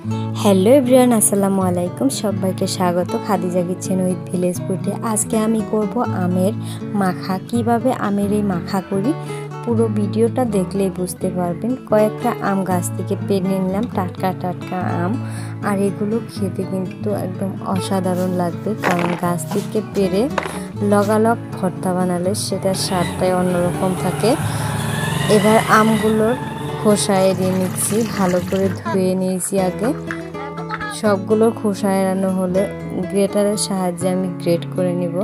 Hello everyone, আসসালামু আলাইকুম। সবাইকে স্বাগত খাদিজা কিচেন উইথ ভিলেজ ফুডে। আজকে আমি করব আমের মাখা। কিভাবে আমের এই মাখা করি পুরো ভিডিওটা দেখলেই বুঝতে পারবেন। কয়েকটা আম গাছ থেকে পেড়ে নিলাম, টাটকা টাটকা আম। আর এগুলো খেতে কিন্তু একদম অসাধারণ লাগবে, কারণ গাছ থেকে পেড়ে লগালগ ভর্তা বানালে সেটার স্বাদটাই অন্যরকম থাকে। এবার আমগুলোর খোসা এড়িয়ে নিচ্ছি, ভালো করে ধুয়ে নিয়েছি আগে। সবগুলো খোসা এড়ানো হলে গ্রেটারের সাহায্যে আমি গ্রেট করে নিব।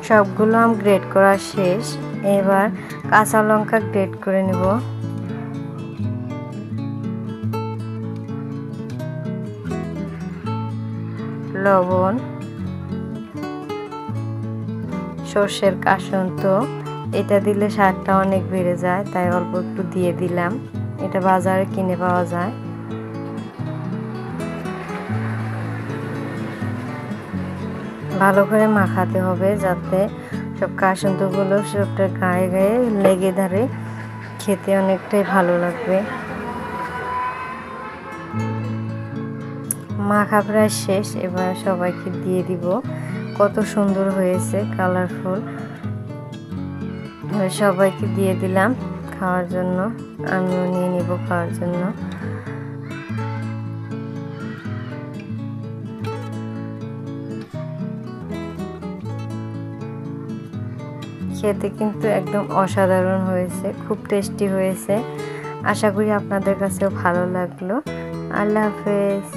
সবগুলো আম গ্রেট করা শেষ। এবার কাঁচা লঙ্কা গ্রেট করে নিব। লবণ, সর্ষের কাসুন্দ, এটা দিলে স্বাদটা অনেক বেড়ে যায়, তাই অল্প একটু দিয়ে দিলাম। এটা বাজারে কিনে পাওয়া যায়। ভালো করে মাখাতে হবে যাতে সব কাসুন্দগুলো সবটা গায়ে গায়ে লেগে ধরে, খেতে অনেকটাই ভালো লাগবে। মাখা প্রায় শেষ, এবার সবাইকে দিয়ে দিব। কত সুন্দর হয়েছে, কালারফুল। সবাইকে দিয়ে দিলাম খাওয়ার জন্য, আমিও নিয়ে নিব খাওয়ার জন্য। খেতে কিন্তু একদম অসাধারণ হয়েছে, খুব টেস্টি হয়েছে। আশা করি আপনাদের কাছেও ভালো লাগলো। আল্লাহ হাফেজ।